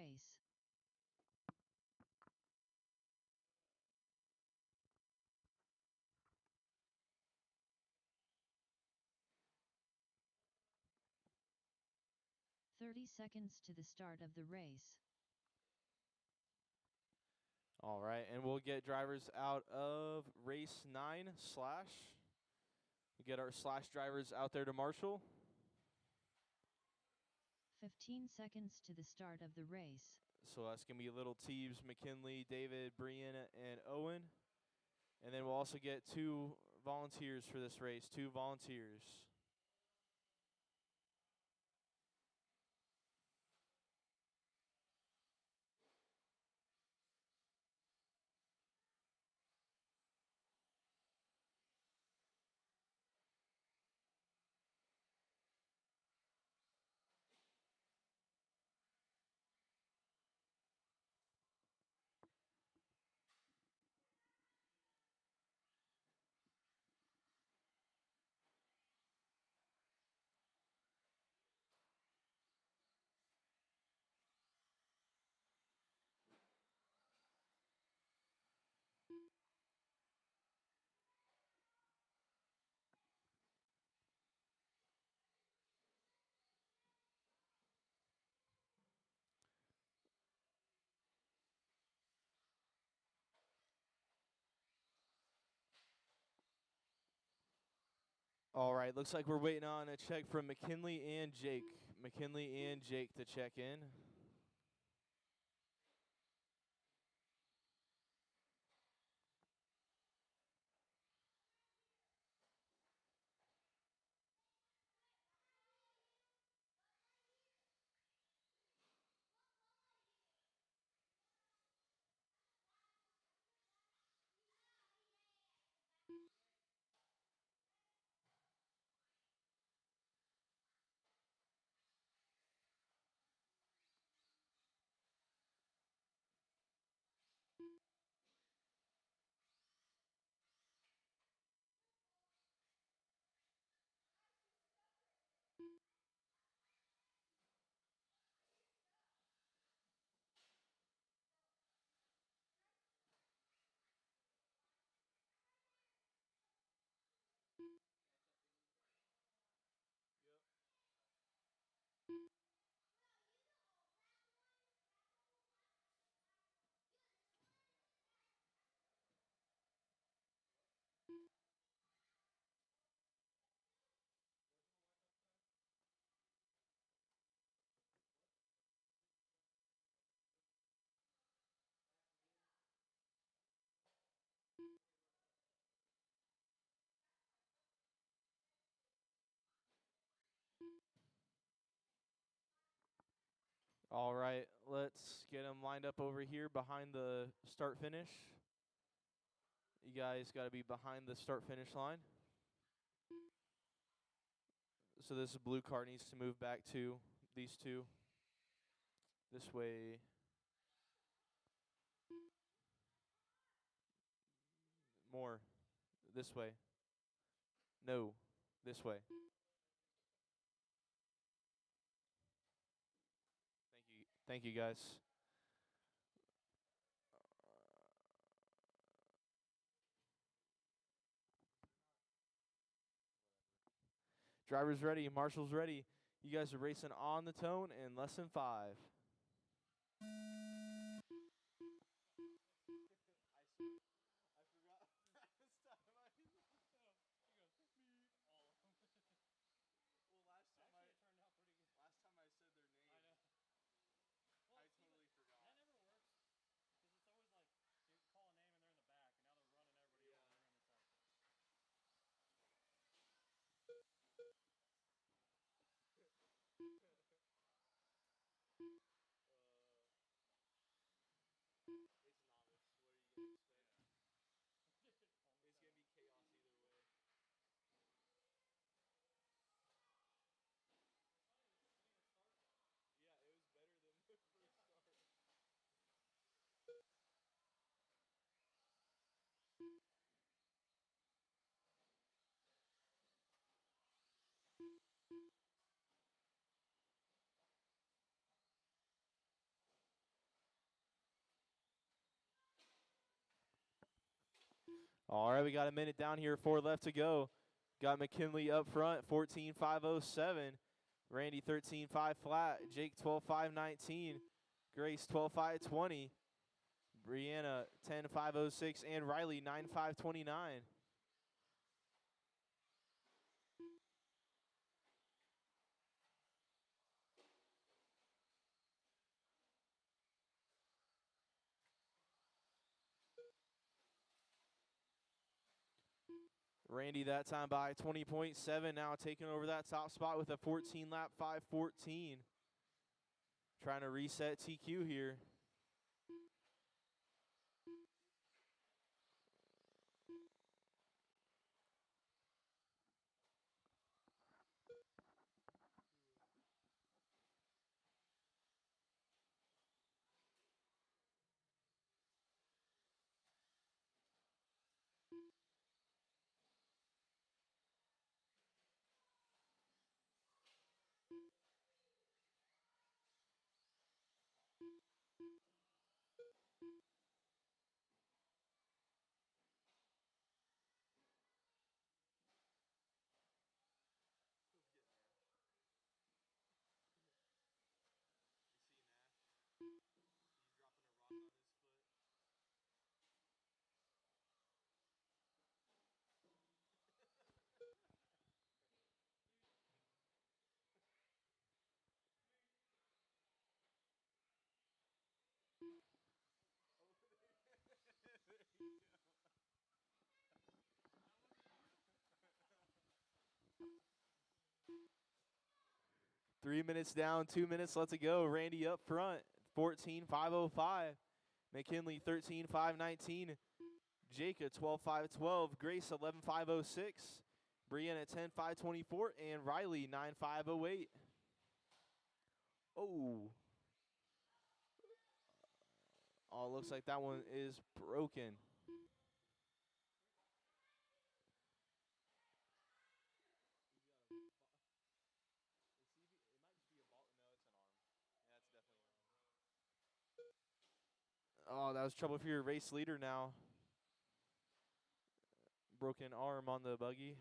race. "30 seconds to the start of the race." All right, and we'll get drivers out of race 9 slash. We get our slash drivers out there to marshal. 15 seconds to the start of the race. So that's going to be Little Teebs, McKinley, David, Brian, and Owen. And then we'll also get 2 volunteers for this race, 2 volunteers. All right, looks like we're waiting on a check from McKinley and Jake. McKinley and Jake to check in. All right, let's get them lined up over here behind the start finish. You guys got to be behind the start finish line. So this blue car needs to move back to these two. This way. More. This way. No. This way. Thank you. Thank you, guys. Drivers ready. Marshall's ready. You guys are racing on the tone in less than 5. I forgot this time. Well, last time it turned out pretty good. Last time I said their name. I know. Well, I totally forgot. That never works because it's always like you call a name and they're in the back, and now they're running everybody over and it's like. It's novice. What are you gonna expect? It's gonna be chaos either way. Yeah, it was better than the first start. All right, we got a minute down here, 4 left to go. Got McKinley up front, 14.507. Randy 13.5 flat. Jake 12.519. Grace 12.520. Brianna 10.506. And Riley 9.529. Randy that time by 20.7, now taking over that top spot with a 14 lap 5:14. Trying to reset TQ here. Dropping a rock on his foot. 3 minutes down, 2 minutes left to go. Randy up front, 14.505. McKinley 13.519. Jacob 12.512. Grace 11.506. Brianna 10.524. And Riley 9.508. Oh. Oh, looks like that one is broken. It might just be a ball. No, it's an arm. Yeah, it's definitely an arm. Oh, that was trouble for your race leader now. Broken arm on the buggy.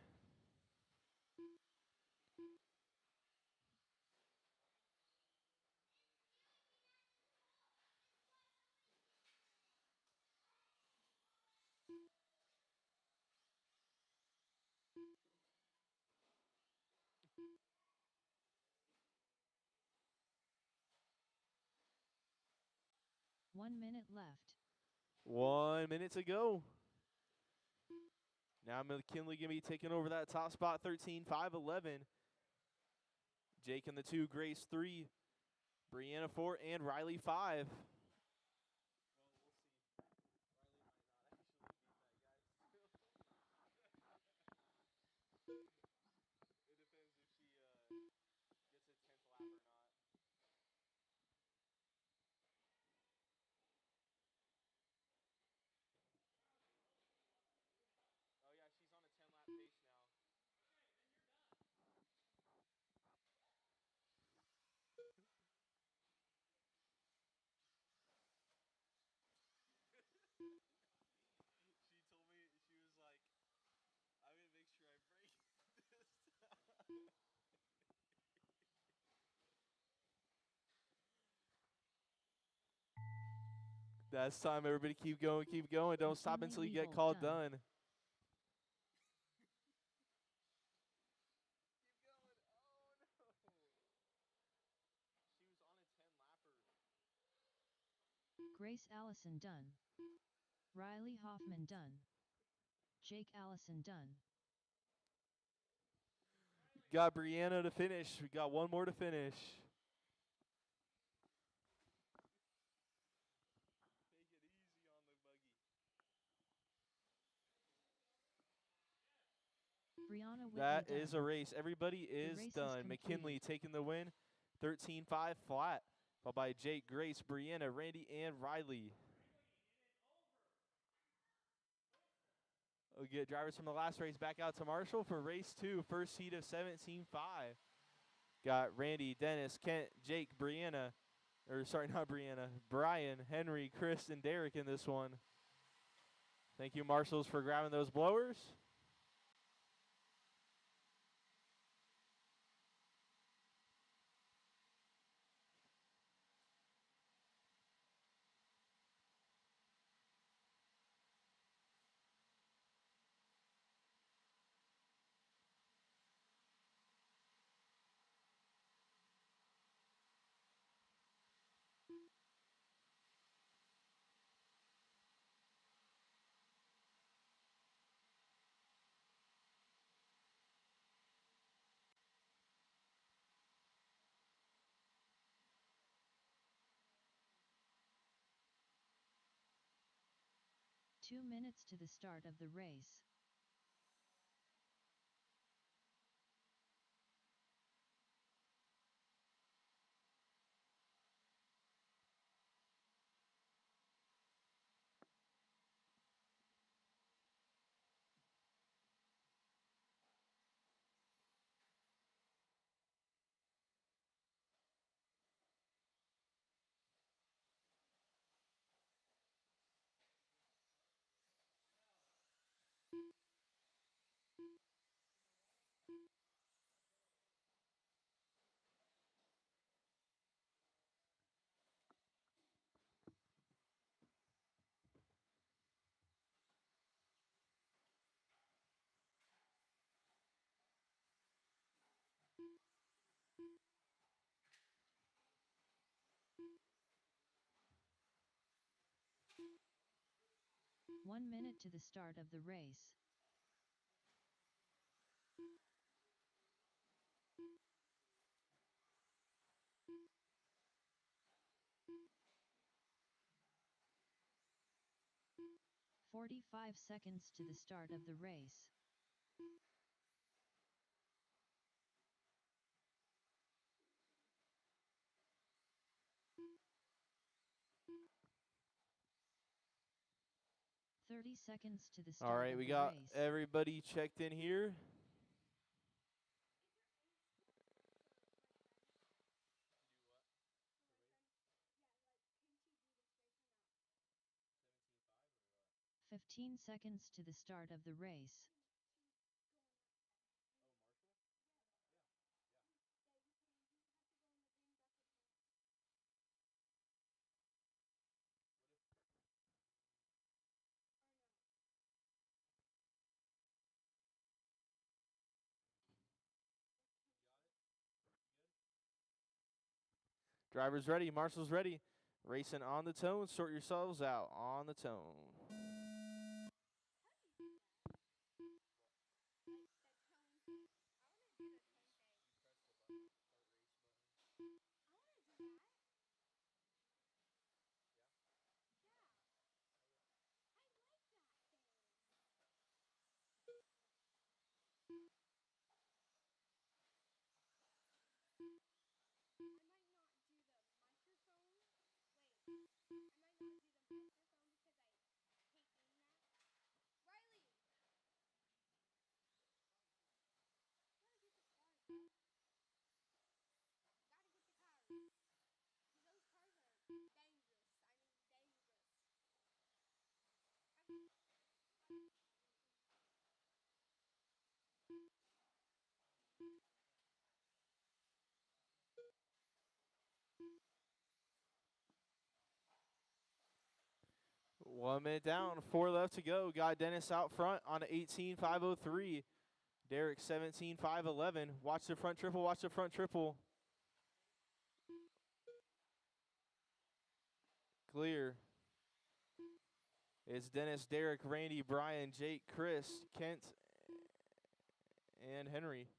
One minute left. 1 minute to go. Now McKinley going to be taking over that top spot, 13.511. Jake in the 2, Grace 3, Brianna 4, and Riley 5. Well, we'll see. Riley might not actually beat that guy still. It depends if she gets a 10th lap or not. Oh, yeah, she's on a 10-lap pace now. She told me, she was like, I'm going to make sure I break this time. That's time. Everybody keep going, keep going. Don't stop until you get called done. Keep going. Oh, no. She was on a 10-lapper. Grace Allison done. Riley Hoffman done. Jake Allison done. Got Brianna to finish. We got one more to finish. Take it easy on the buggy. Brianna Whitney That done. is a race. Everybody is done. McKinley taking the win. 13.5 flat. Followed by Jake, Grace, Brianna, Randy, and Riley. We'll get drivers from the last race back out to Marshall for race 2. First heat of 17.5. Got Randy, Dennis, Kent, Jake, Brianna. Or sorry, not Brianna. Brian, Henry, Chris, and Derek in this one. Thank you, marshals, for grabbing those blowers. Two minutes to the start of the race. One minute to the start of the race. "45 seconds to the start of the race. "30 seconds to the start All right, of we the got race. everybody checked in here. Or 15 seconds to the start of the race. Drivers ready, marshals ready. Racing on the tone. Sort yourselves out on the tone. One minute down, 4 left to go. Got Dennis out front on 18.503. Derek 17.511. Watch the front triple, watch the front triple. Clear. It's Dennis, Derek, Randy, Brian, Jake, Chris, Kent, and Henry.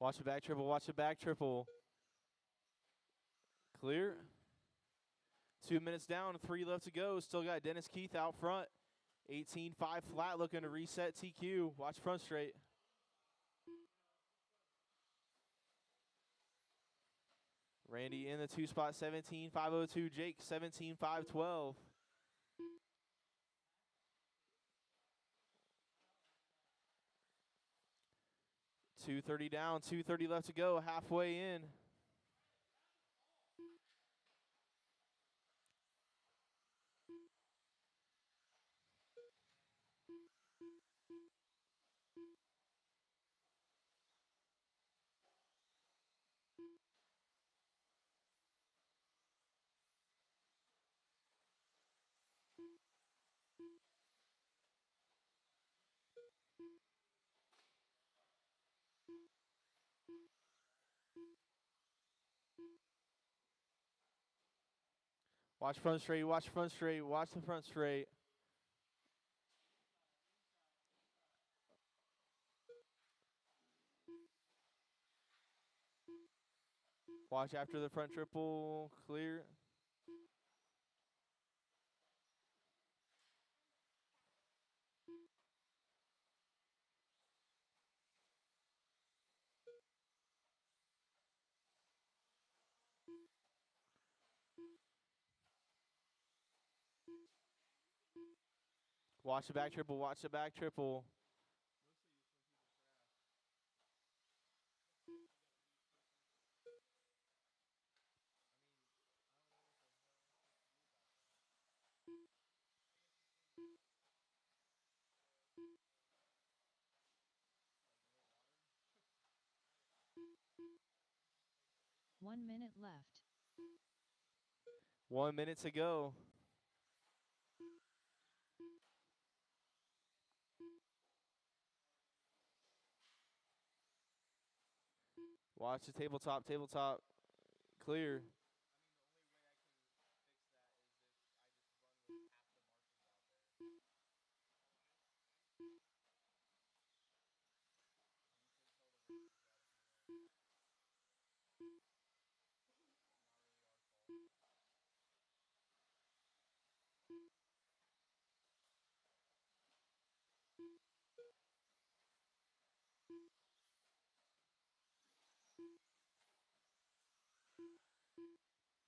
Watch the back triple, watch the back triple. Clear. 2 minutes down, 3 left to go. Still got Dennis Keith out front. 18-5 flat, looking to reset TQ. Watch front straight. Randy in the 2 spot, 17-502. Jake, 17-512. 2:30 down, 2:30 left to go, halfway in. Watch front straight, watch front straight, watch the front straight. Watch after the front triple, clear. Watch the back triple, watch the back triple. 1 minute left. 1 minute to go. Watch the tabletop, tabletop, clear.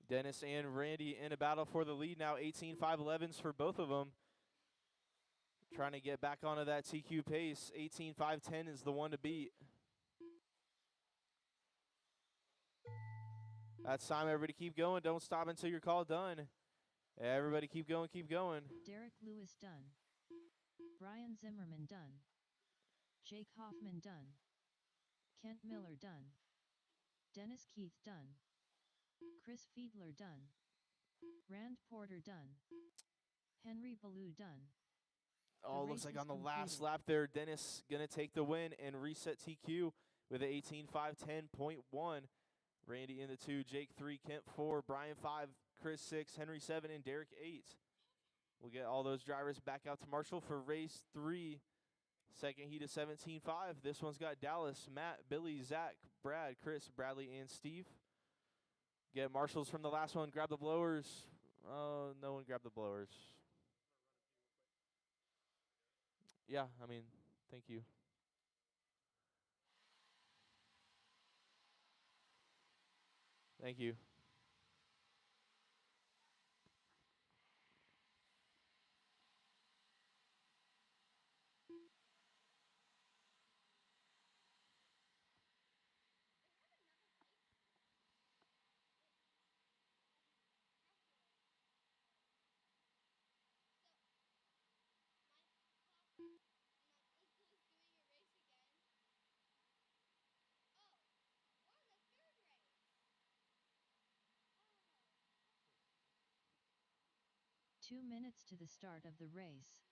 Dennis and Randy in a battle for the lead now. 18-5-11s for both of them. Trying to get back onto that TQ pace. 18-5-10 is the one to beat. That's time, everybody keep going. Don't stop until your call done. Everybody keep going, keep going. Derek Lewis done. Brian Zimmerman done. Jake Hoffman done. Kent Miller done. Dennis Keith done. Chris Fiedler done. Rand Porter done. Henry Ballou done. Oh, looks like on the last lap there, Dennis going to take the win and reset TQ with an 18-5-10.1. Randy in the 2, Jake 3, Kent 4, Brian 5, Chris 6, Henry 7, and Derek 8. We'll get all those drivers back out to Marshall for race 3. Second heat of 17-5. This one's got Dallas, Matt, Billy, Zach, Brad, Chris, Bradley, and Steve. Get marshals from the last one. Grab the blowers. Oh, no one grabbed the blowers. Yeah, I mean, thank you. Thank you. Two minutes to the start of the race.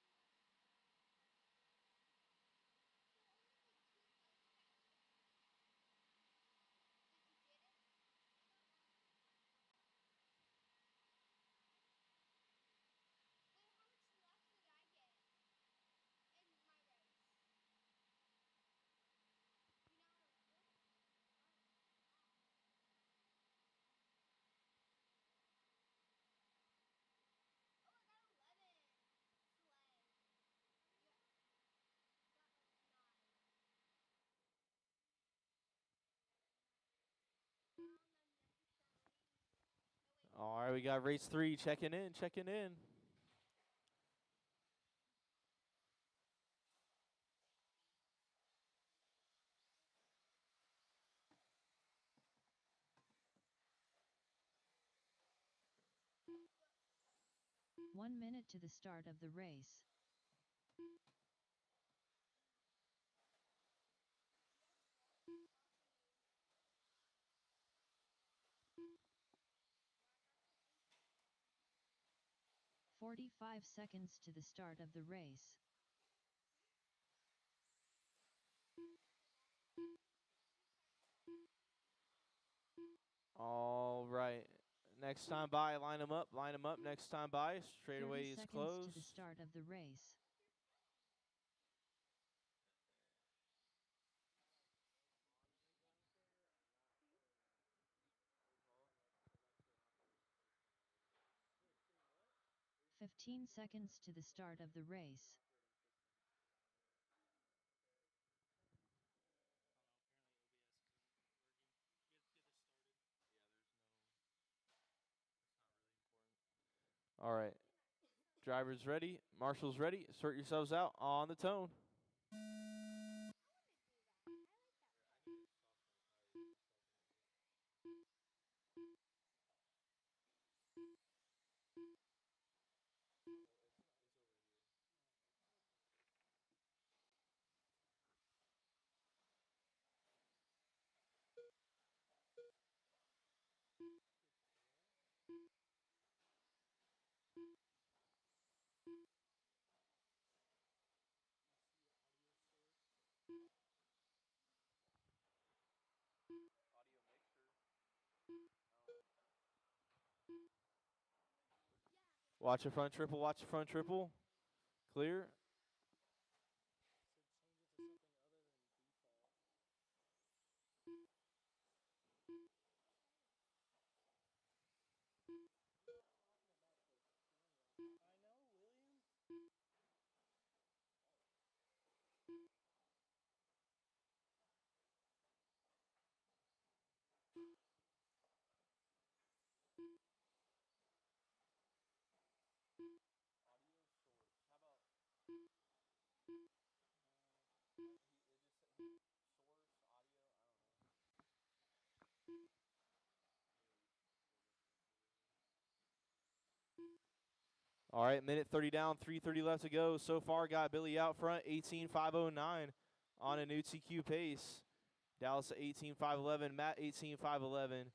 right, we got race 3 checking in. 1 minute to the start of the race. "45 seconds to the start of the race. All right. Next time by, line them up. Next time by, 30 straightaway is seconds to the closed. start of the race. "15 seconds to the start of the race. All right. Drivers ready. Marshals ready. Sort yourselves out on the tone. Watch the front triple. Watch the front triple. Clear. All right, minute 30 down, 3:30 left to go. So far, got Billy out front, 18.509 on a new TQ pace. Dallas 18.511, Matt 18.511,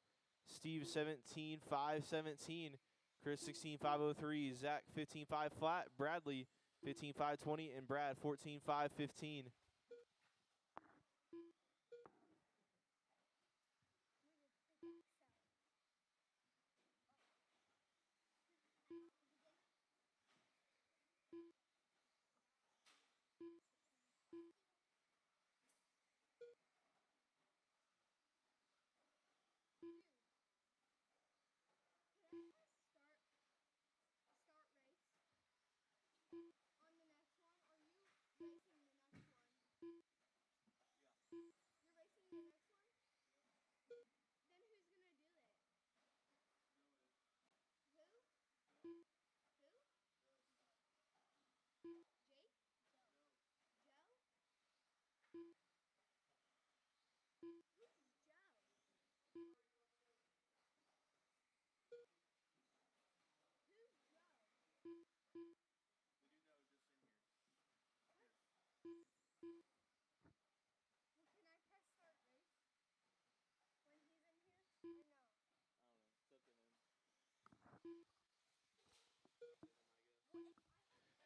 Steve 17.517, Chris 16.503, Zach 15.5 flat, Bradley 15.520, and Brad 14.515.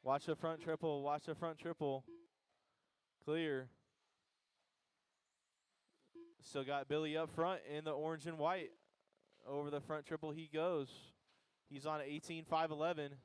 Watch the front triple, watch the front triple. Clear. Still got Billy up front in the orange and white. Over the front triple he goes. He's on 18.511.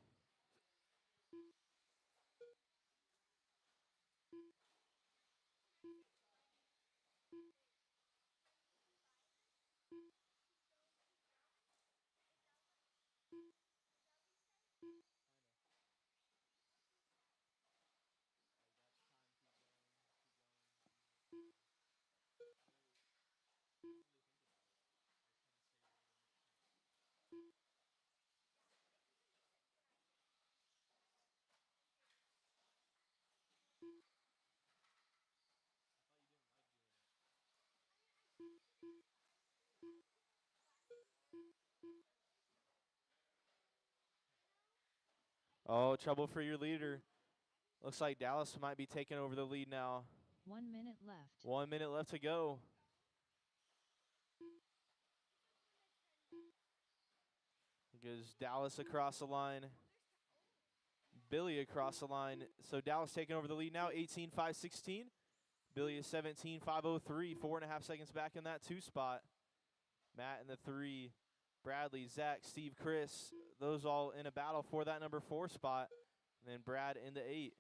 Oh, trouble for your leader. Looks like Dallas might be taking over the lead now. 1 minute left. 1 minute left to go. Goes Dallas across the line. Billy across the line. So Dallas taking over the lead now, 18-5-16. Billy is 17-5-03, 4.5 seconds back in that 2 spot. Matt in the 3. Bradley, Zach, Steve, Chris, those all in a battle for that number 4 spot. And then Brad in the 8.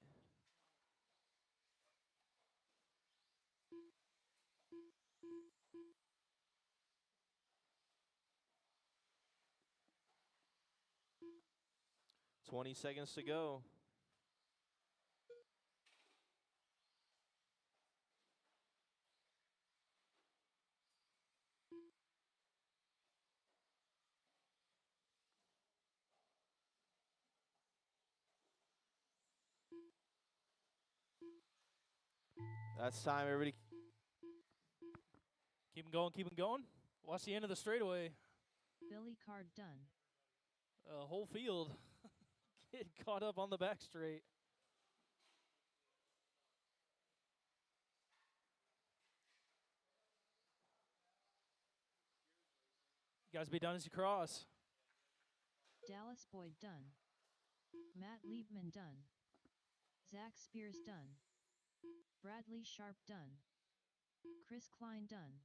$20 seconds to go. That's time, everybody. Keep them going, keep them going. Watch the end of the straightaway. Billy Card done. Whole field get caught up on the back straight. You guys be done as you cross. Dallas Boyd done. Matt Liebman done. Zach Spears done. Bradley Sharp done. Chris Klein done.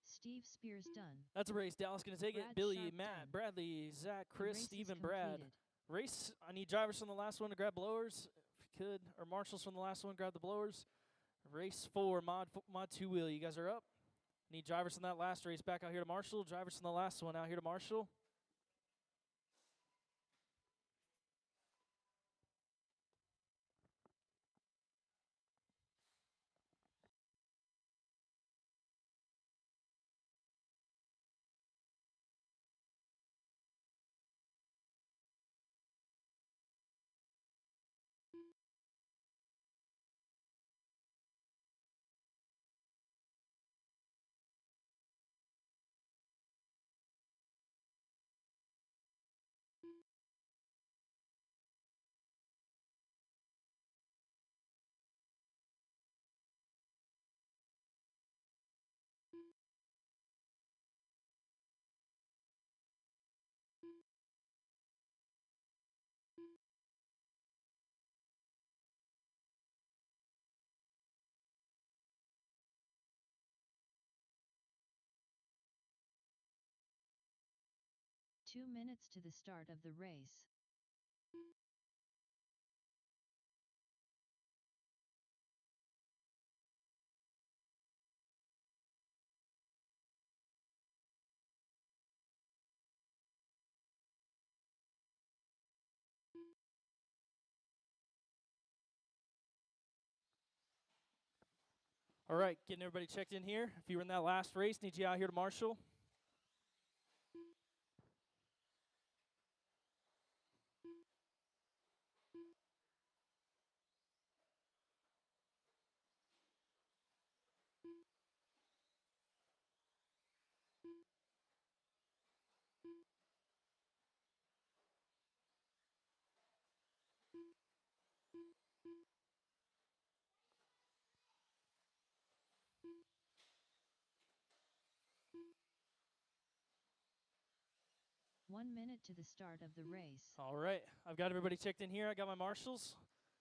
Steve Spears done. That's a race. Dallas going to take Brad it. Billy, Sharp Matt, done. Bradley, Zach, The Chris, race Steve, is and Brad. completed. Race, I need drivers from the last one to grab blowers, if you could, or marshals from the last one, grab the blowers. Race 4, mod 2-wheel. You guys are up. Need drivers from that last race back out here to Marshall. Drivers from the last one out here to Marshall. Two minutes to the start of the race. All right, getting everybody checked in here. If you were in that last race, need you out here to Marshall. One minute to the start of the race. All right, I've got everybody checked in here. I got my marshals.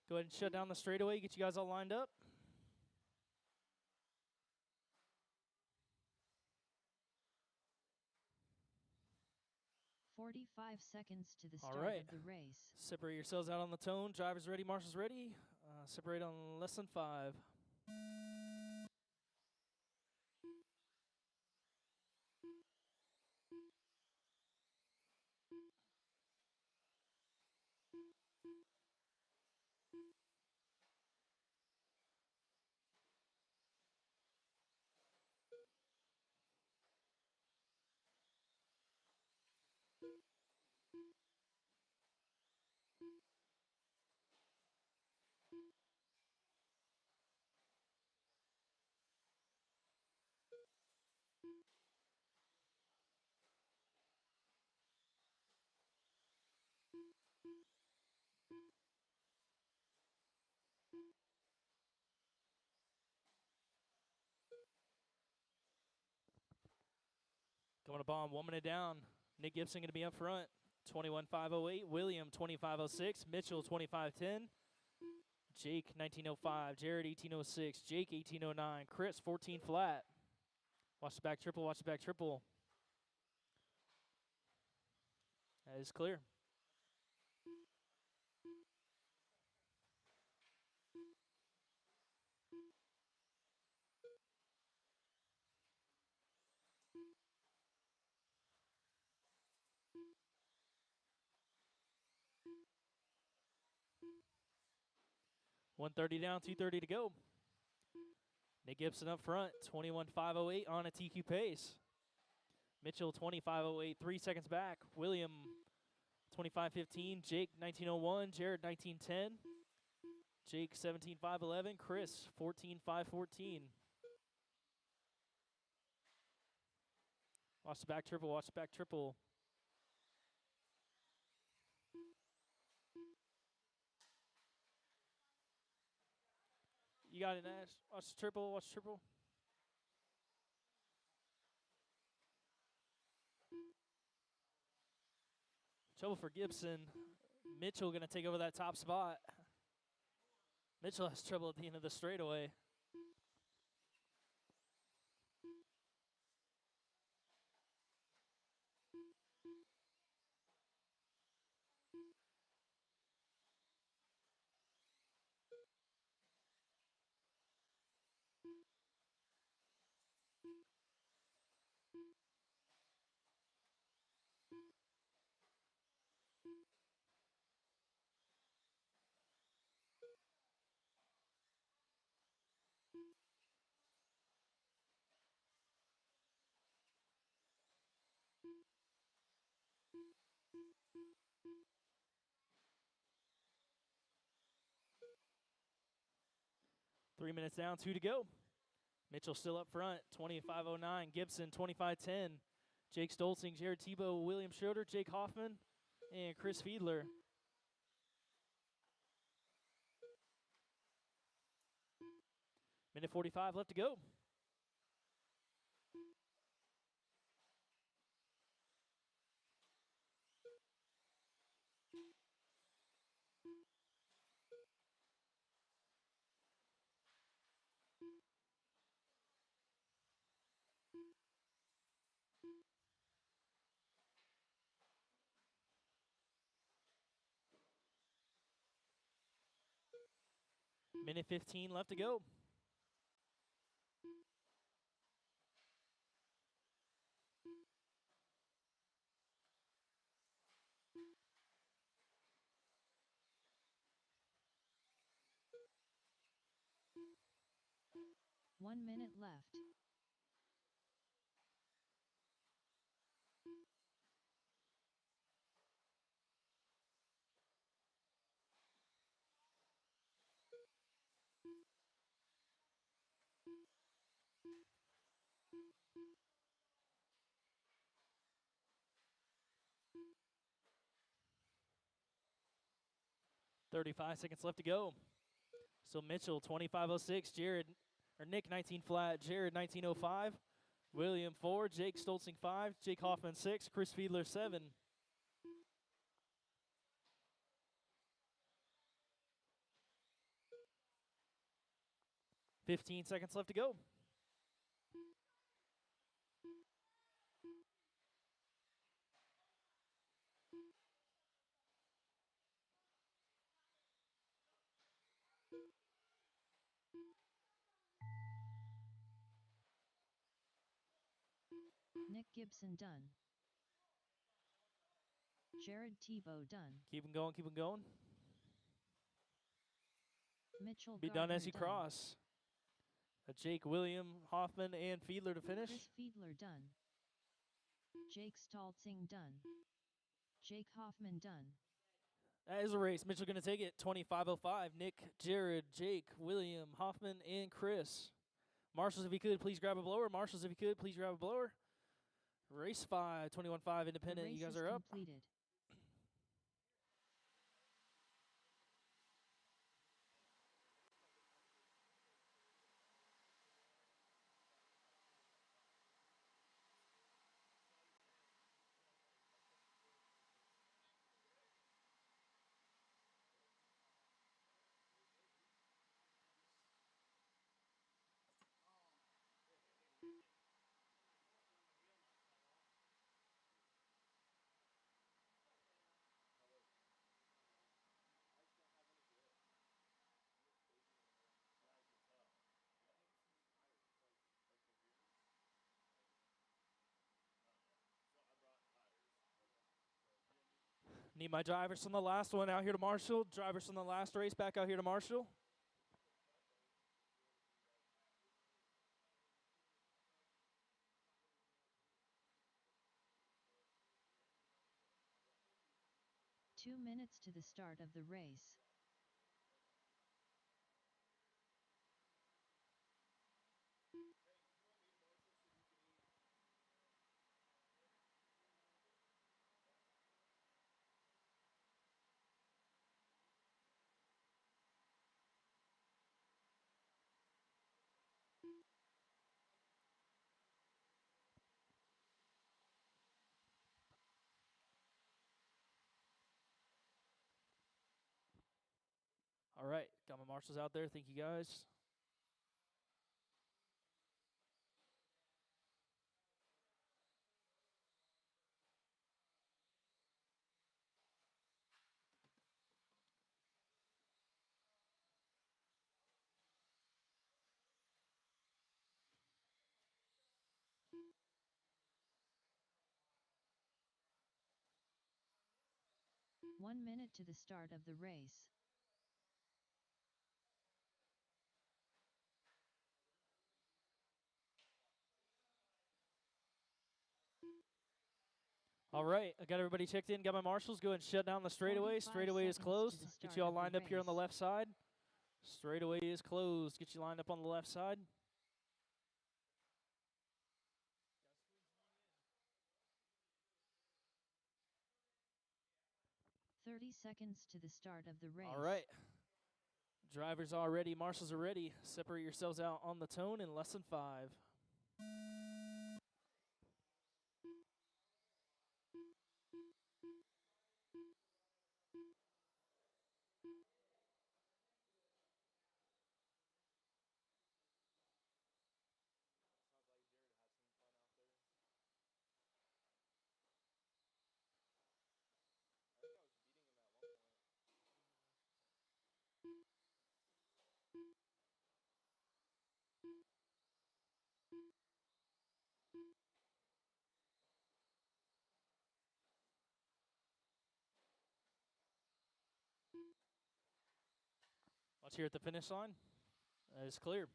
Go ahead and shut down the straightaway, get you guys all lined up. "45 seconds to the start of the race. Separate yourselves out on the tone. Drivers ready, marshals ready. Separate on less than 5. Going to bomb, 1 minute down. Nick Gibson going to be up front. 21.508. William 25.06. Mitchell 25.10. Jake 19.05. Jared 18.06. Jake 18.09. Chris 14 flat. Watch the back triple. Watch the back triple. That is clear. .130 down, 2:30 to go. Nick Gibson up front, 21.508 on a TQ pace. Mitchell 25.08, 3 seconds back. William 25.15. Jake 19.01. Jared 19.10. Jake 17.511. Chris 14.514. Watch the back triple. Watch the back triple. You got it, Nash. Watch the triple. Watch the triple. Trouble for Gibson. Mitchell going to take over that top spot. Mitchell has trouble at the end of the straightaway. Three minutes down, 2 to go. Mitchell still up front, 25.09. Gibson, 25.10. Jake Stolzing, Jared Tebow, William Schroeder, Jake Hoffman, and Chris Fiedler. Minute 45 left to go. Minute 15 left to go. One minute left. .35 seconds left to go. So Mitchell, 25.06. Nick, 19 flat. Jared, 19.05. William, 4. Jake Stolzing, 5. Jake Hoffman, 6. Chris Fiedler, 7. .15 seconds left to go. Nick Gibson done. Jared Tebow done. Keep them going, keep them going. Mitchell Be Gardner done as you cross. Jake, William, Hoffman, and Fiedler to finish. Chris Fiedler done. Jake Stolzing done. Jake Hoffman done. That is a race. Mitchell going to take it. 25.05. Nick, Jared, Jake, William, Hoffman, and Chris. Marshals, if you could, please grab a blower. Marshals, if you could, please grab a blower. Race 5, 21.5 independent. You guys are up. Completed. Need my drivers from the last one out here to Marshall. Drivers from the last race back out here to Marshall. Two minutes to the start of the race. All right, got my marshals out there. Thank you, guys. One minute to the start of the race. All right, I got everybody checked in. Got my marshals. Go ahead and shut down the straightaway. 45 Straightaway is seconds to closed. the Get start you all of the lined up here on the race. left side. Straightaway is closed. Get you lined up on the left side. 30 seconds to the start of the race. All right. Drivers are ready. Marshals are ready. Separate yourselves out on the tone in less than 5. Watch here at the finish line. That is clear.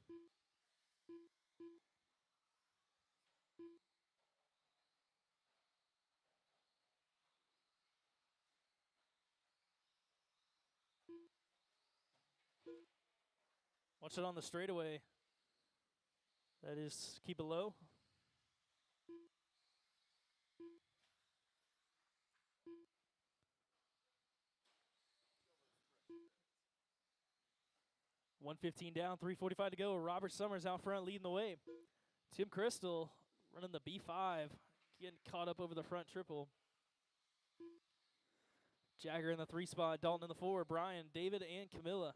Watch it on the straightaway. That is, keep it low. $115 down, $345 to go. Robert Summers out front leading the way. Tim Crystal running the B5, getting caught up over the front triple. Jagger in the 3 spot, Dalton in the 4, Brian, David, and Camilla.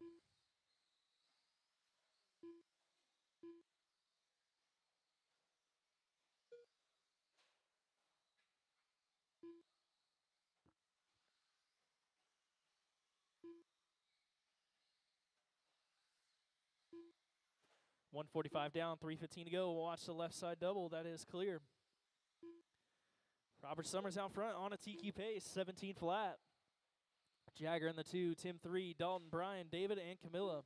$145 down, $315 to go. We'll watch the left side double. That is clear. Robert Summers out front on a TQ pace, 17 flat. Jagger in the 2, Tim 3, Dalton, Brian, David, and Camilla.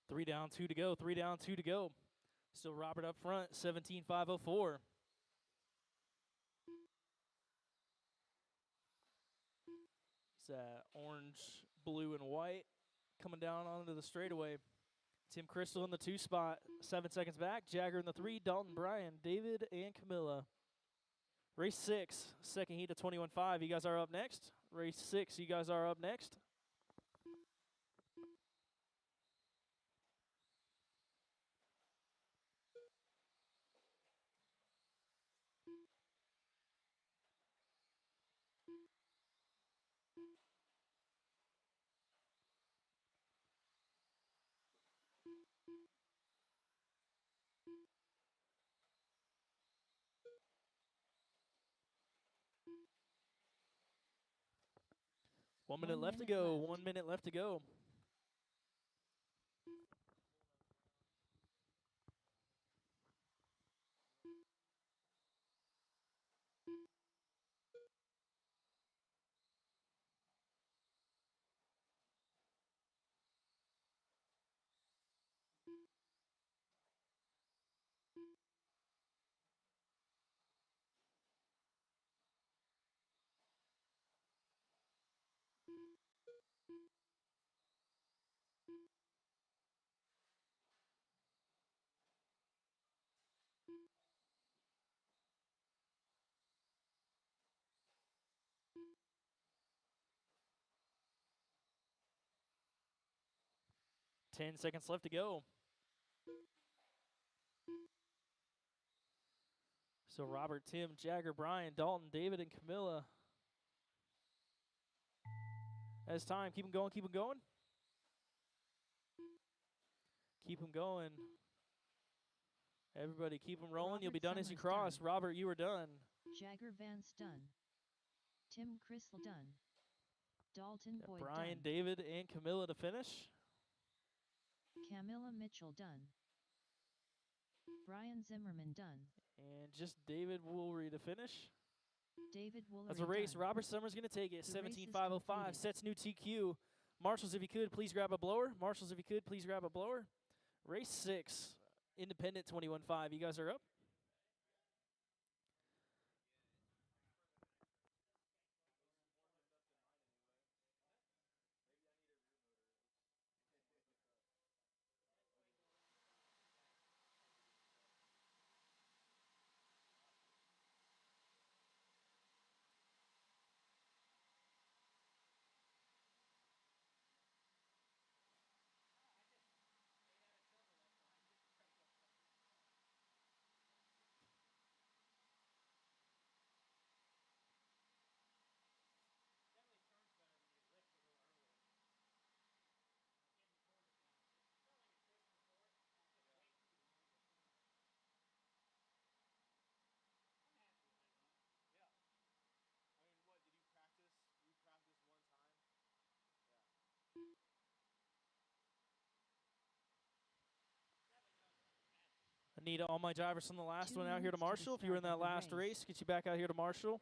3 down, 2 to go. 3 down, 2 to go. Still Robert up front, 17.504. It's orange, blue, and white coming down onto the straightaway. Tim Crystal in the 2 spot, 7 seconds back. Jagger in the 3, Dalton, Brian, David, and Camilla. Race 6, second heat of 21.5. You guys are up next. Race 6, you guys are up next. One minute left to go. 1 minute left to go. Ten seconds left to go. So Robert, Tim, Jagger, Brian, Dalton, David, and Camilla. As time, keep them going, keep them going. Keep them going. Everybody keep them rolling. Robert You'll be done as you Summers cross. done. Robert, you are done. Jagger Vance done. Tim Crystal done. Dalton Boyd Brian, done. David, and Camilla to finish. Camilla Mitchell done. Brian Zimmerman done. And just David Woolry to finish. David Woolery That's a race. done. Robert Summers going to take it. The race is 17.505. completed. Sets new TQ. Marshals, if you could, please grab a blower. Marshals, if you could, please grab a blower. Race 6. Independent 21.5. You guys are up. I need all my drivers from the last 2 one out here to minutes to the Marshall. If you were in start that of the last race, get you back out here to Marshall.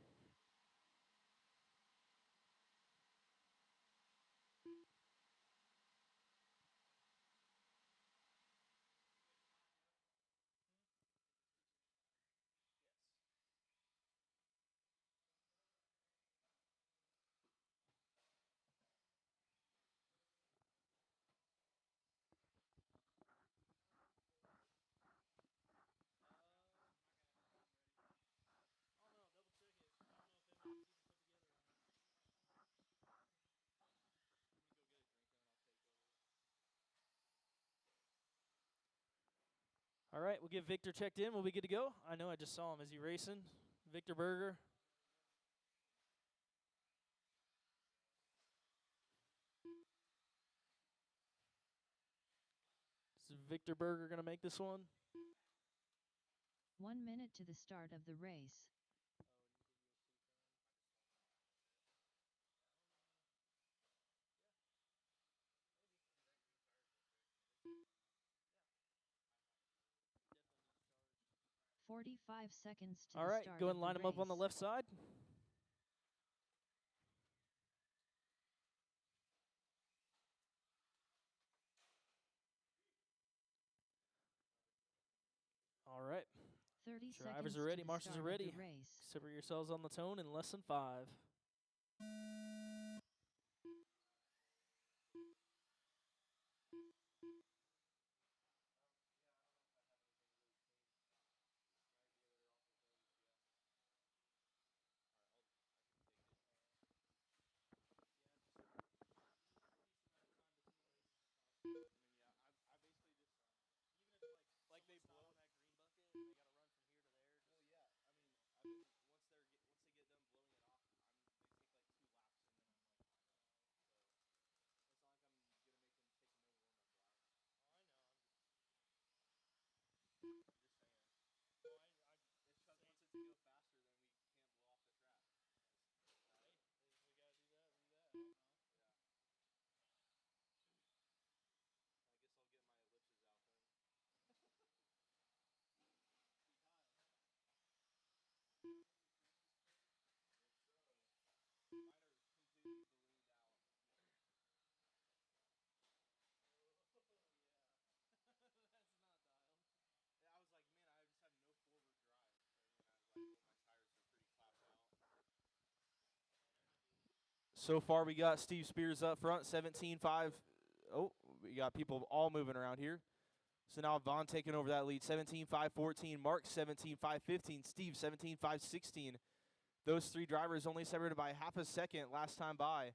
All right, we'll get Victor checked in. We'll be good to go. I know I just saw him. Is he racing? Victor Berger. Is Victor Berger going to make this one? 1 minute to the start of the race. – 45 seconds to All the right, start go of and the line them up on the race. left side. 30 Drivers seconds are ready, to the marshals are start of the ready. race. Separate yourselves on the tone in less than 5. I basically just Even if like they blow on that green bucket and they got to run from here to there. Well, Just, yeah. I mean, I've been once they get done blowing it off, they take like 2 laps and then I'm like fine. So it's not like I'm gonna make them take no warm up laps. oh, I know. I'm Just saying. no, If Chuck wants it to go faster, then we can't blow off the track. hey, if we got to do that, we do that. I don't know. Yeah. I guess I'll get my ellipses out then. See Kyle. Mine are completely ballooned out. Oh, yeah. That's not dialed. I was like, man, I just have no forward drive. And I like, well, my tires are pretty clapped out. So far, we got Steve Spears up front, 17-5. Oh, we got people all moving around here. So now Vaughn taking over that lead, 17-5-14. Mark, 17-5-15. Steve, 17-5-16. Those 3 drivers only separated by half a second last time by.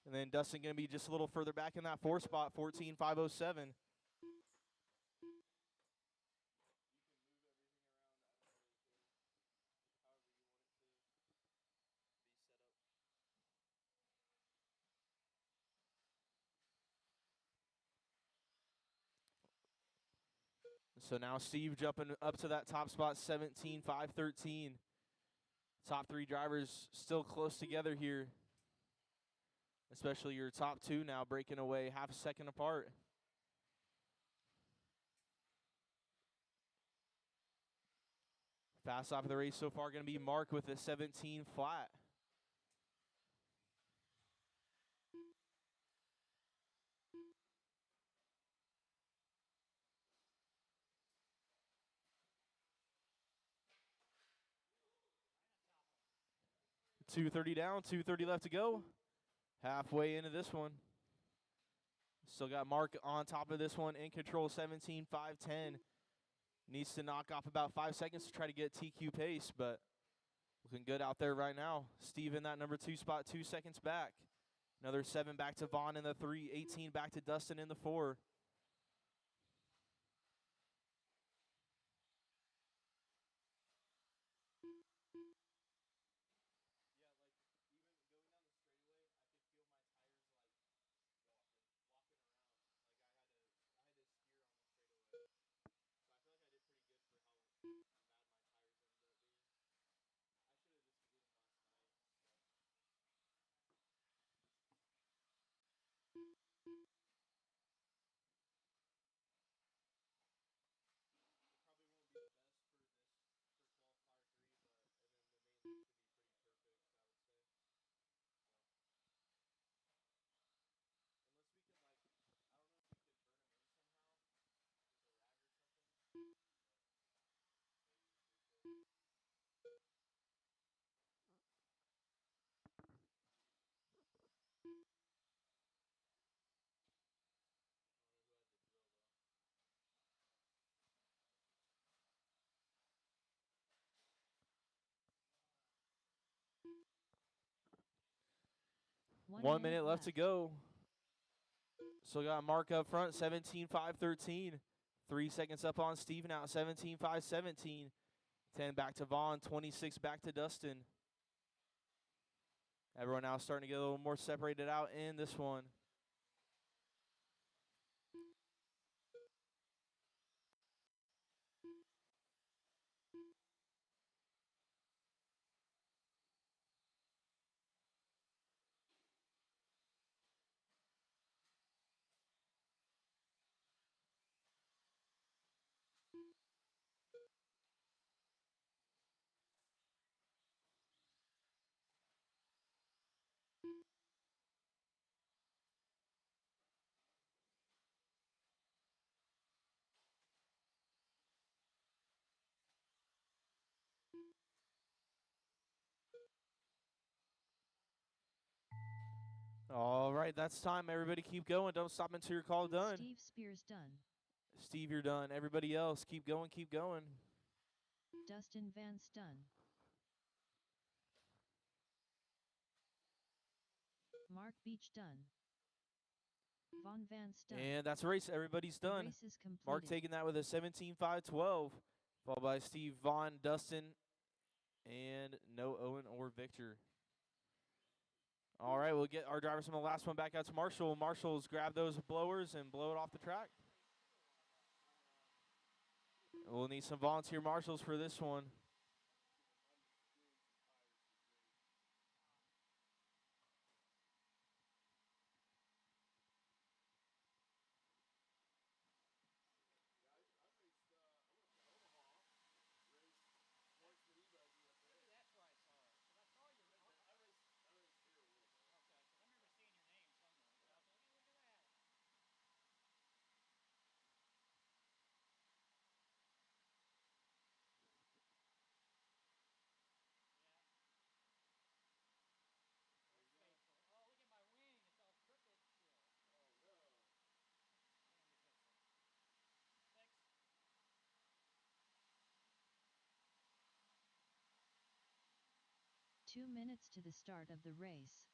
And then Dustin going to be just a little further back in that 4 spot, 14-5-07. You can move everything around. I don't really care. However you want it to be set up. So now Steve jumping up to that top spot, 17-5-13. Top 3 drivers still close together here. Especially your top 2 now breaking away half a second apart. Fast off of the race so far going to be Mark with a 17 flat. .230 down, .230 left to go. Halfway into this one. Still got Mark on top of this one in control, 17-5-10. Needs to knock off about 5 seconds to try to get TQ pace, but looking good out there right now. Steve in that number 2 spot, 2 seconds back. Another 7 back to Vaughn in the 3, 18 back to Dustin in the 4. Yeah, like even going down the straightaway, I could feel my tires like walking around. Like I had to steer on the straightaway. So I feel like I did pretty good for how bad my tires ended up being. I should have just flew them last night. But it probably won't be the best for for qualifier 3, but and then the main should be pretty perfect, I would say. So unless we could like, I don't know if we could burn them in somehow with a rag or something. But maybe we could. I don't know who has a drill though. 1 minute left to go. So got Mark up front, 17-5-13. 3 seconds up on Steve now, 17-5-17. 10 back to Vaughn, 26 back to Dustin. Everyone now starting to get a little more separated out in this one. All right, that's time. Everybody keep going. Don't stop until you're called done. Steve Spears done. Steve, you're done. Everybody else, keep going, keep going. Dustin Vance done. Mark Beach done. Vaughn Vance done. And that's a race. Everybody's The done. race is completed. Mark taking that with a 17.512, followed by Steve, Vaughn, Dustin, and no Owen or Victor. All right, we'll get our drivers from the last one back out to Marshall. Marshall's grab those blowers and blow it off the track. We'll need some volunteer marshals for this one. Two minutes to the start of the race.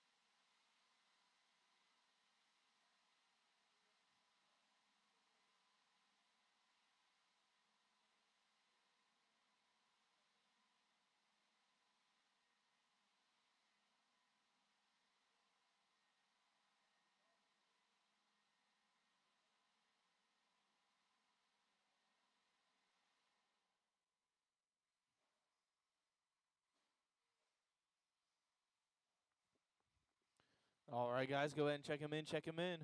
All right, guys, go ahead and check him in, check him in.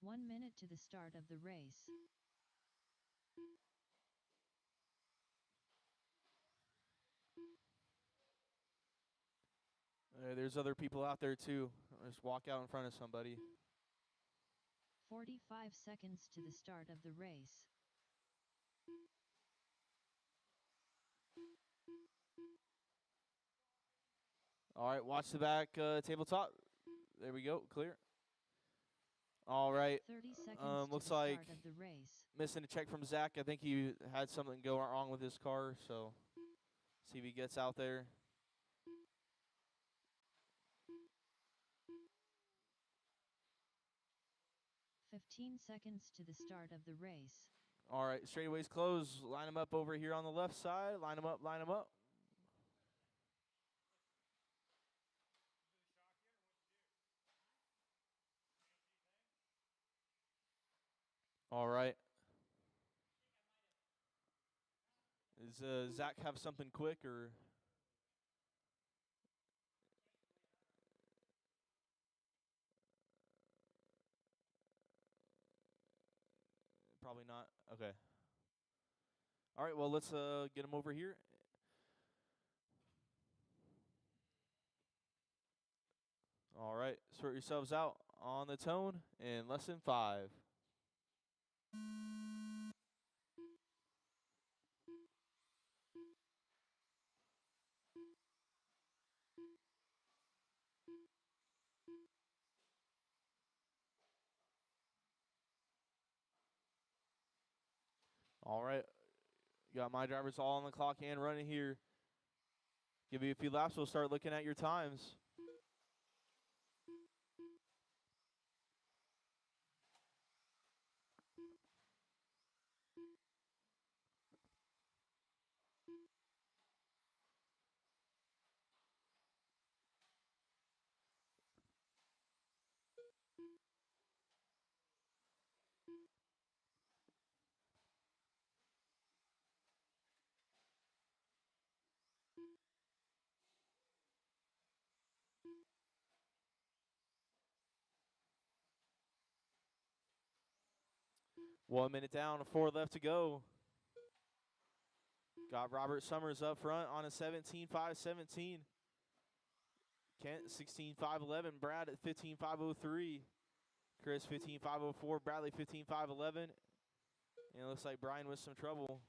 One minute to the start of the race. There's other people out there, too. Just walk out in front of somebody. 45 seconds to the start of the race. All right, watch the back tabletop. There we go, clear. All right. 30 seconds Looks to the like start of the race. missing a check from Zach. I think he had something go wrong with his car, so see if he gets out there. 15 seconds to the start of the race. All right, straightaways closed. Line them up over here on the left side. Line them up, line them up. All right. Does Zach have something quick or? Probably not. Okay. All right, well, let's get him over here. All right, sort yourselves out on the tone in lesson 5. All right, got my drivers all on the clock and running here. Give you a few laps, we'll start looking at your times. 1 minute down, 4 left to go. Got Robert Summers up front on a 17.5-17. Kent 16.5-11. Brad at 15.503. Chris 15.504. Bradley 15.511. And it looks like Brian with some trouble.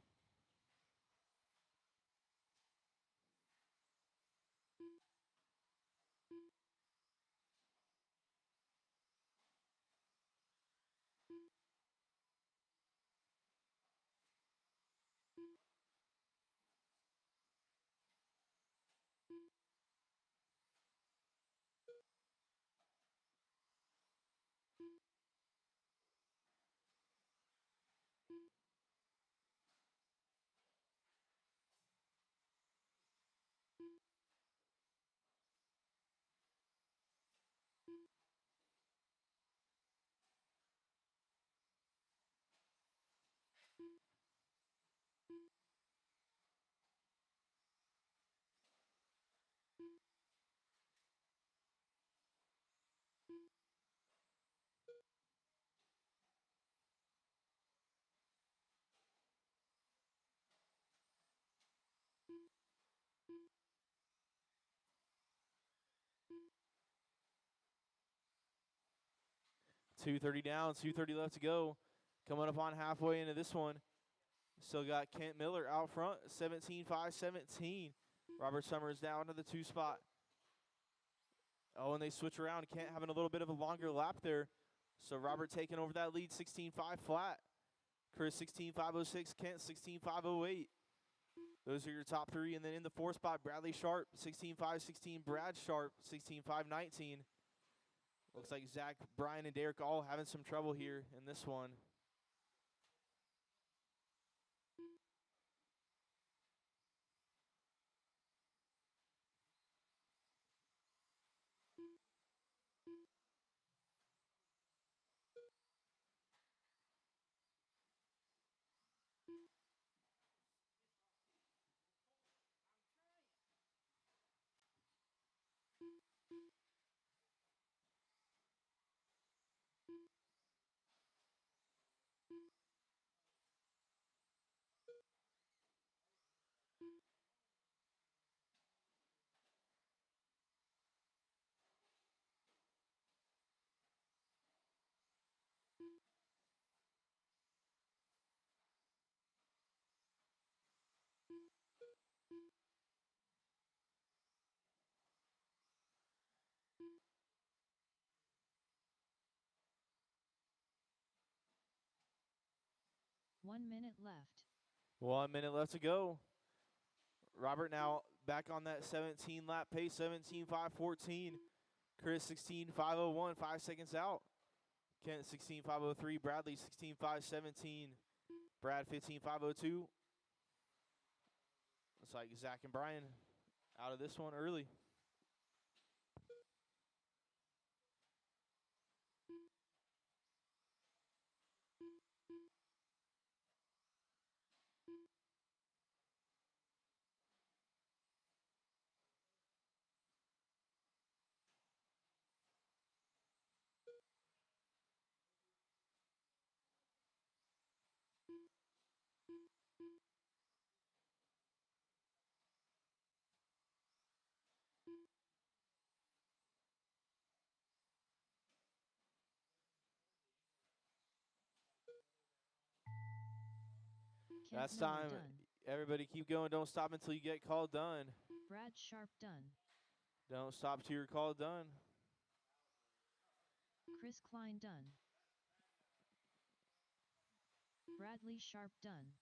.230 down, 2:30 left to go. Coming up on halfway into this one. Still got Kent Miller out front, 17.5-17. Robert Summers down to the 2 spot. Oh, and they switch around. Kent having a little bit of a longer lap there. So Robert taking over that lead, 16.5 flat. Chris 16.506, Kent 16.508. Those are your top 3. And then in the 4 spot, Bradley Sharp, 16.516. Brad Sharp, 16.519. Looks like Zach, Brian, and Derek all having some trouble here in this one. One minute left. 1 minute left to go. Robert now back on that 17 lap pace, 17.514. Chris 16.501, 5 seconds out. Kent 16.503. Bradley 16.517. Brad 15.502. Looks like Zach and Brian out of this one early. Kent Last Miller time, done. everybody keep going. Don't stop until you get called done. Brad Sharp done. Don't stop till you're called done. Chris Klein done. Bradley Sharp done.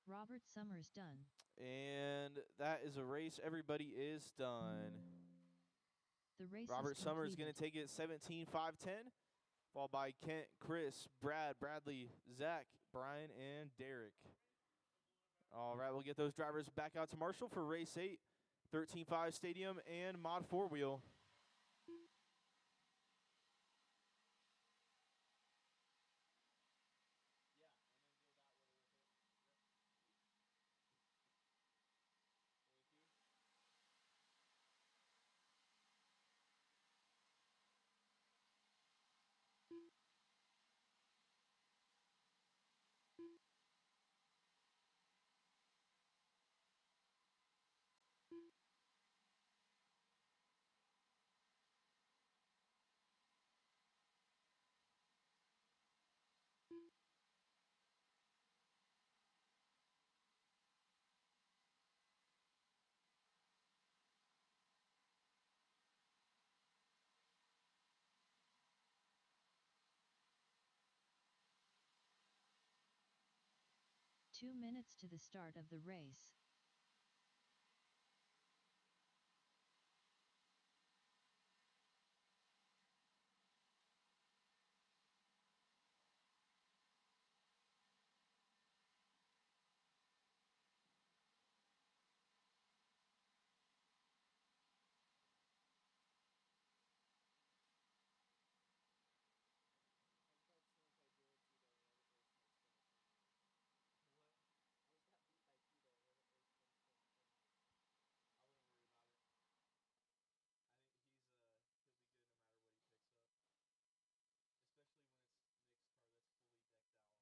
Robert Summers done. And that is a race. Everybody is done. The race Robert is Summers completed. going to take it 17.510, followed by Kent, Chris, Brad, Bradley, Zach, Brian, and Derek. All right, we'll get those drivers back out to Marshall for race 8, 13.5 Stadium and Mod 4-wheel. 2 minutes to the start of the race. I wouldn't worry about it. I think he'll be good no matter what he picks up. Especially when it's Nick's car that's fully decked out and ready to go. I wouldn't be surprised. I thought he was going to be further ahead than he was. You thought he was just going to win? Kind of. He did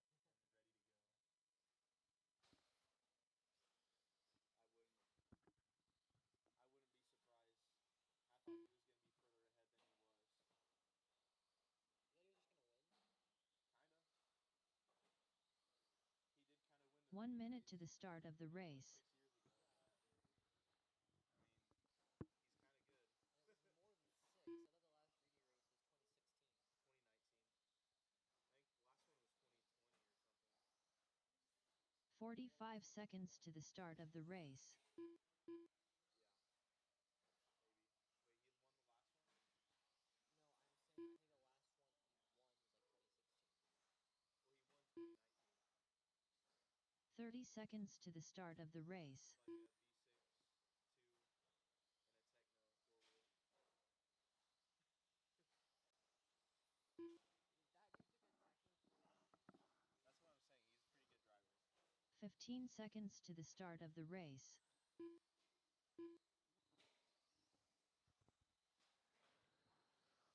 kind of win the 1 mini minute race to the start of the race. 6 years ago, but I mean, he's kind of good. And it was more than 6. I thought the last mini race was 2016. 2019. I think the last one was 2020 or something. 45 seconds to the start of the race. Yeah. Maybe. Wait, he won the last one? No, I'm saying I think the last one he won was like 2016. Well, he won 2019. 30 seconds to the start of the race. Like a V6 2 and a Techno 4-wheel. That dude took a Techno 3-wheel? That's what I'm saying. He's a pretty good driver. 15 seconds to the start of the race.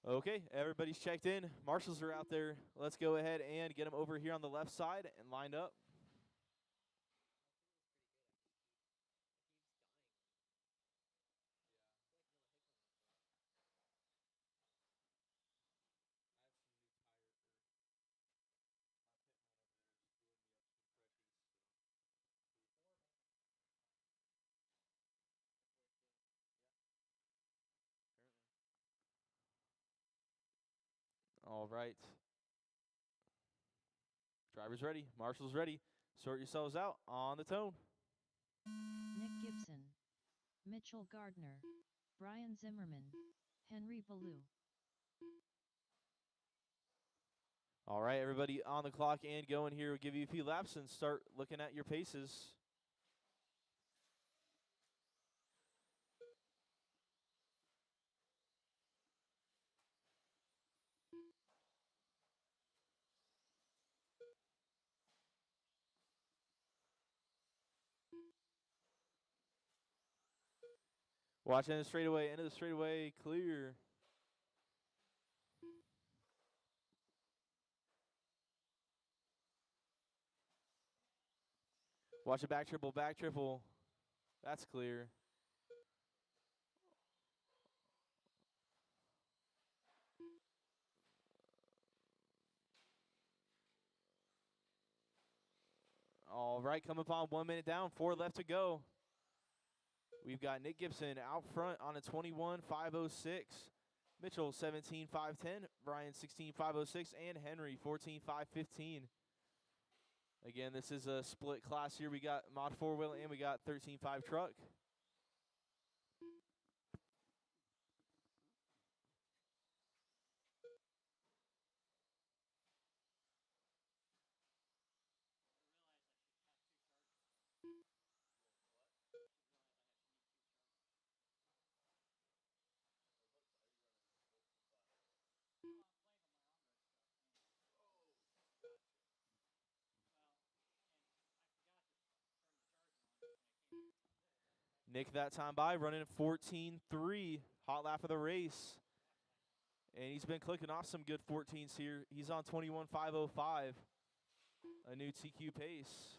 Okay, everybody's checked in. Marshals are out there. Let's go ahead and get them over here on the left side and lined up. My 3-wheel's pretty good. It keeps dying on me. Yeah. I feel like no hit going off though. I have some new tire, my pitman over there is doing me up some pressures, so see. 4 minutes. That's way too. Yeah. Apparently. All right. Driver's ready. Marshall's ready. Sort yourselves out on the tone. Nick Gibson, Mitchell Gardner, Brian Zimmerman, Henry Ballou. All right, everybody on the clock and going here. We'll give you a few laps and start looking at your paces. Watch into the straightaway, into the straightaway, clear. Watch a back triple, back triple. That's clear. All right, come upon 1 minute down, 4 left to go. We've got Nick Gibson out front on a 21.506. Mitchell 17.510, Brian 16.506, and Henry 14.515. Again, this is a split class here. We got Mod 4-wheel and we got 13.5 truck. Nick that time by, running at 14.3. Hot lap of the race. And he's been clicking off some good 14s here. He's on 21.505. A new TQ pace.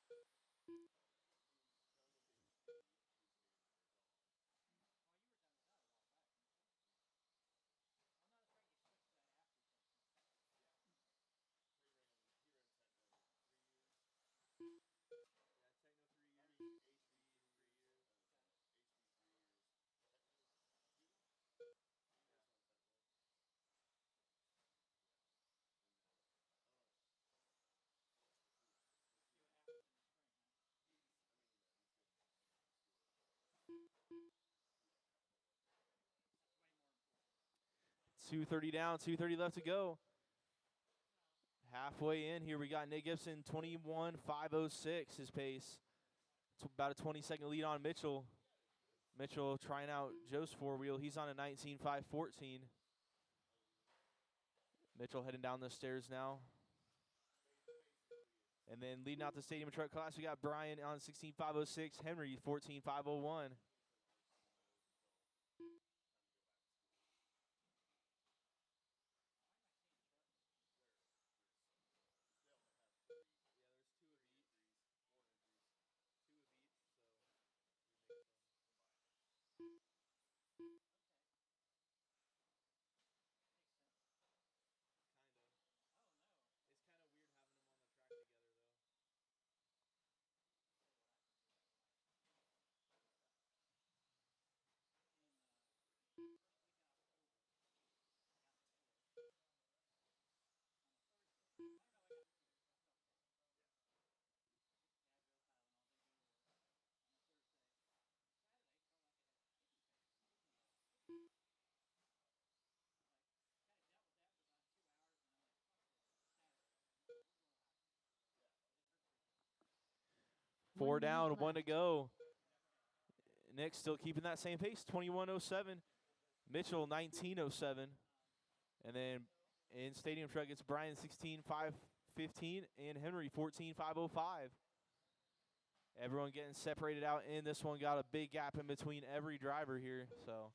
Yeah, Techno 3 years, HB 3 years, HB 3 years. Techno's 2? Yeah. That's on Techno. Yeah. And then, I don't know. 2:30 down, 2:30 left to go. Halfway in here, we got Nick Gibson, 21.506 his pace. It's about a 20-second lead on Mitchell. Mitchell trying out Joe's four-wheel. He's on a 19.514. Mitchell heading down the stairs now. And then leading out the stadium truck class, we got Brian on 16.506, Henry 14.501. It's kind of weird having them on the track together, though. Four down, one to go. Nick still keeping that same pace, 21.07. Mitchell, 19.07. And then in stadium truck, it's Brian, 16.515, and Henry, 14.505. Everyone getting separated out in this one. Got a big gap in between every driver here. So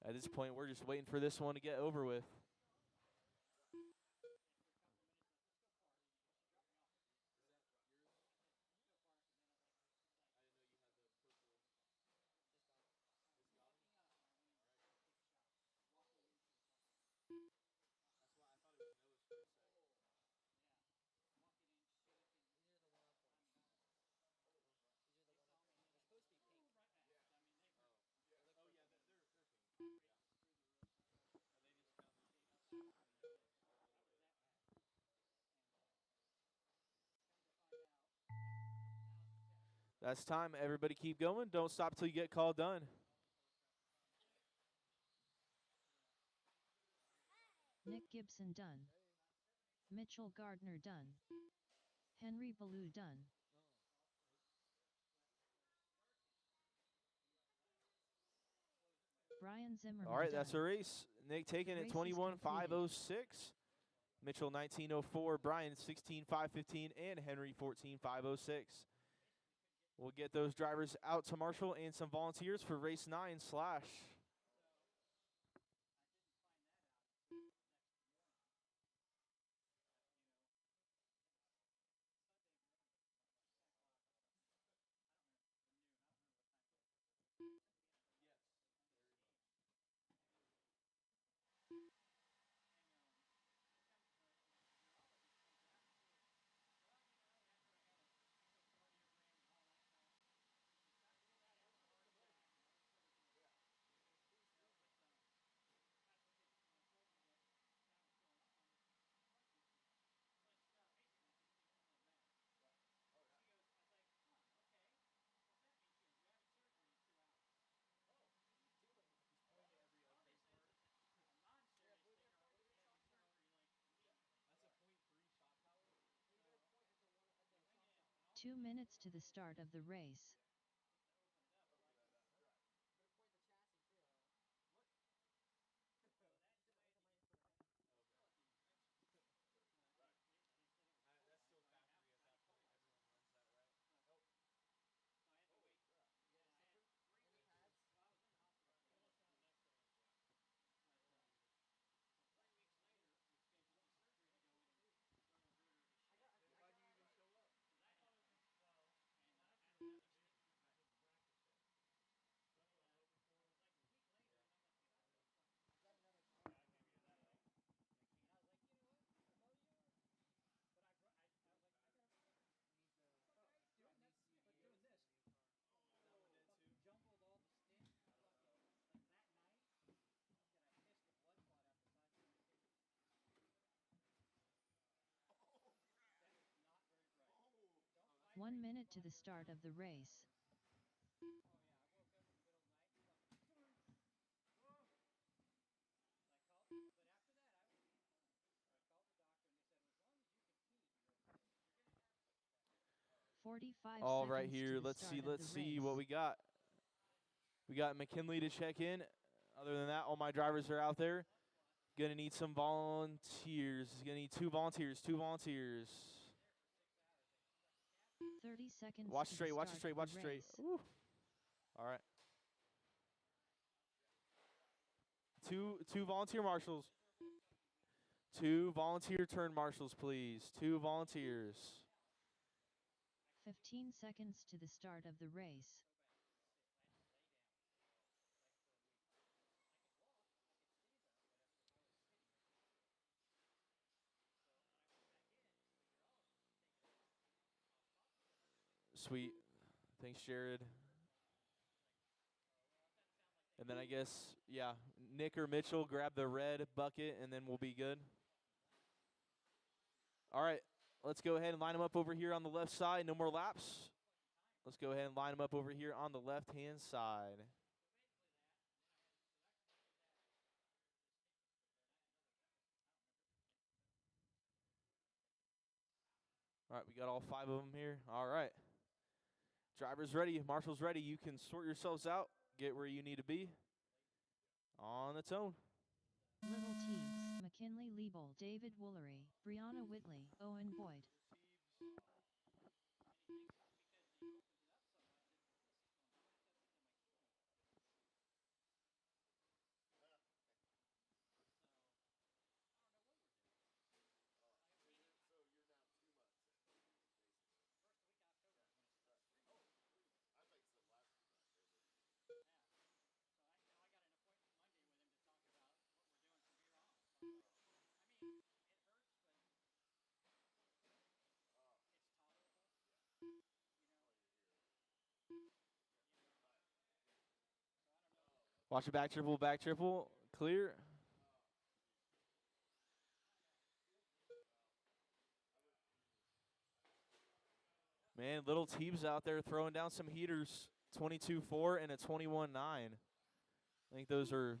at this point, we're just waiting for this one to get over with. These are the one-up ones. These are the one-up ones. They're supposed to be pink. They look purple. They're pink. Yeah. And they just found this That's time. Everybody keep going. Don't stop till you get called done. Nick Gibson done. Mitchell Gardner done. Henry Ballou done. Brian Zimmerman All right, done. that's a race. Nick taking it, Race is 21.506. Mitchell, 19.04. Brian, 16.515. And Henry, 14.506. We'll get those drivers out to Marshall and some volunteers for race 9 slash. That's a .3 shot power. 2 minutes to the start of the race. That's still factory at that point. Everyone runs that, right? Nope. Any pads? Why'd you even show up? Is that another car? And I was like, you know what? I'll you. But I was like, I gotta run it. Needs a Doing this, but doing this. that one did too. Jumbled all the sticks. Fucking like that night. That I pissed a blood clot out the size of my finger. That was not very bright. 1 minute to the start of the race. Oh yeah, I woke up. 45 all seconds right here. to the Let's start see. of Let's the see race. what we got. We got McKinley to check in. Other than that, all my drivers are out there. Gonna need some volunteers. Gonna need 2 volunteers. 2 volunteers. 30 seconds Watch to straight. the Watch start it straight. of the Watch it straight. race. Ooh. All right. Two volunteer marshals. 2 volunteer turn marshals, please. 2 volunteers. 15 seconds to the start of the race. Sweet. Thanks, Jared. And then I guess, yeah, Nick or Mitchell grab the red bucket, and then we'll be good. All right, let's go ahead and line them up over here on the left side. No more laps. Let's go ahead and line them up over here on the left-hand side. All right, we got all 5 of them here. All right. Drivers ready, marshals ready. You can sort yourselves out, get where you need to be. On its own. Little Teagues, McKinley Liebel, David Woolery, Brianna Whitley, Owen Boyd. Watch it, back triple, clear. Man, little Teebs out there throwing down some heaters. 22-4 and a 21-9. I think those are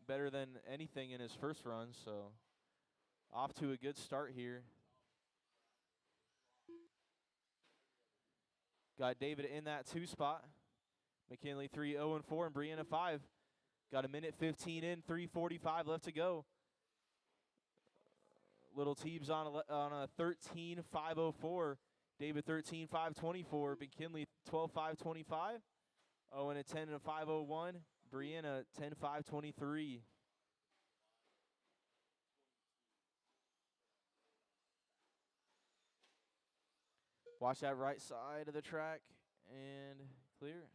better than anything in his first run, so off to a good start here. Got David in that 2 spot. McKinley 3-0-4 and Brianna 5. Got a minute 15 in, 3:45 left to go. Little Teebs on a 13-5-04. David 13-5-24. McKinley 12-5-25. Owen a 10-5-01. Brianna 10-5-23. Watch that right side of the track and clear.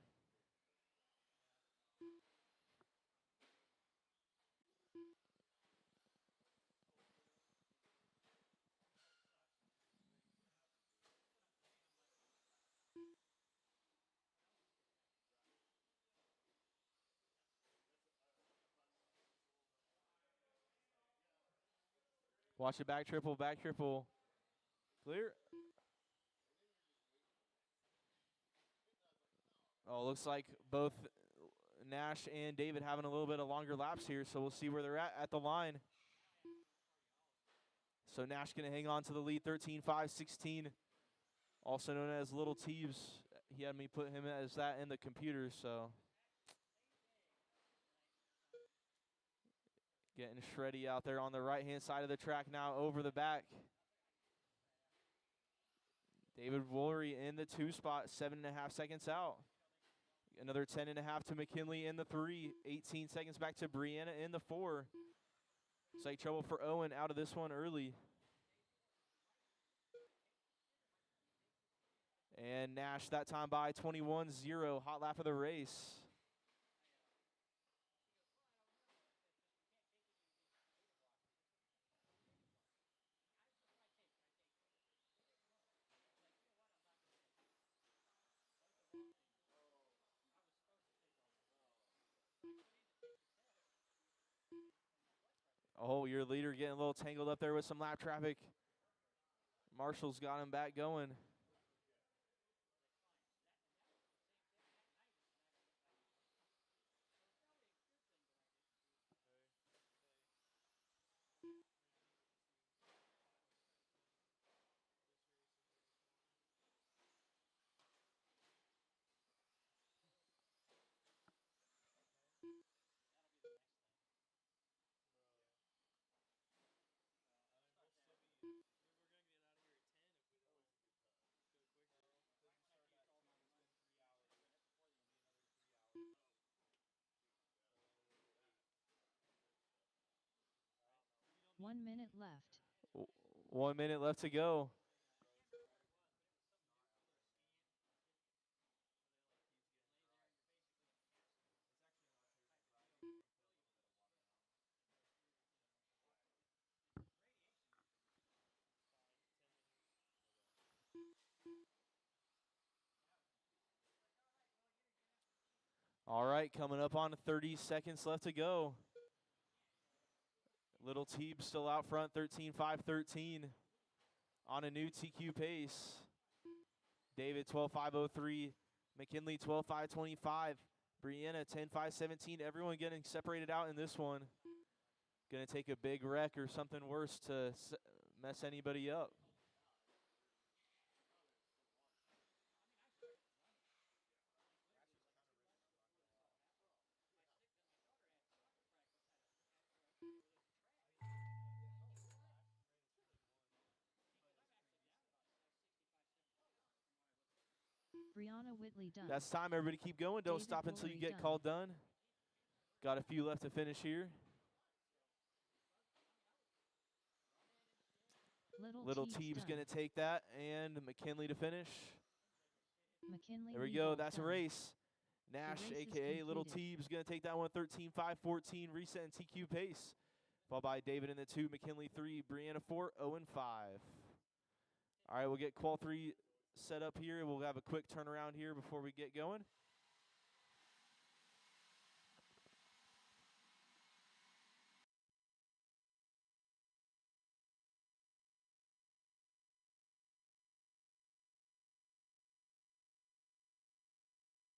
Watch it, back triple, clear. Oh, looks like both Nash and David having a little bit of longer laps here, so we'll see where they're at the line. So Nash going to hang on to the lead, 13-5-16, also known as Little Teebs. He had me put him as that in the computer, so getting shreddy out there on the right-hand side of the track now over the back. David Woolery in the 2 spot, 7.5 seconds out. Another 10.5 to McKinley in the 3. 18 seconds back to Brianna in the 4. It's like trouble for Owen out of this one early. And Nash that time by 21-0. Hot lap of the race. Oh, your leader getting a little tangled up there with some lap traffic. Marshall's got him back going. 1 minute left. 1 minute left to go. All right, coming up on 30 seconds left to go. Little Teeb still out front, 13.513 on a new TQ pace. David, 12.503. McKinley, 12.525. Brianna, 10.517. Everyone getting separated out in this one. Going to take a big wreck or something worse to mess anybody up. Brianna Whitley done. That's time. Everybody keep going. Don't David stop until you Woolery get done. called done. Got a few left to finish here. Little Teeb's going to take that, and McKinley to finish. McKinley There we go. Leavold That's done. a race. Nash, race is a.k.a. Little completed. Teeb's going to take that one, 13.514, reset in TQ pace. Followed by David in the 2, McKinley 3, Brianna 4, 0 and 5. All right, we'll get qual 3 set up here. We'll have a quick turnaround here before we get going.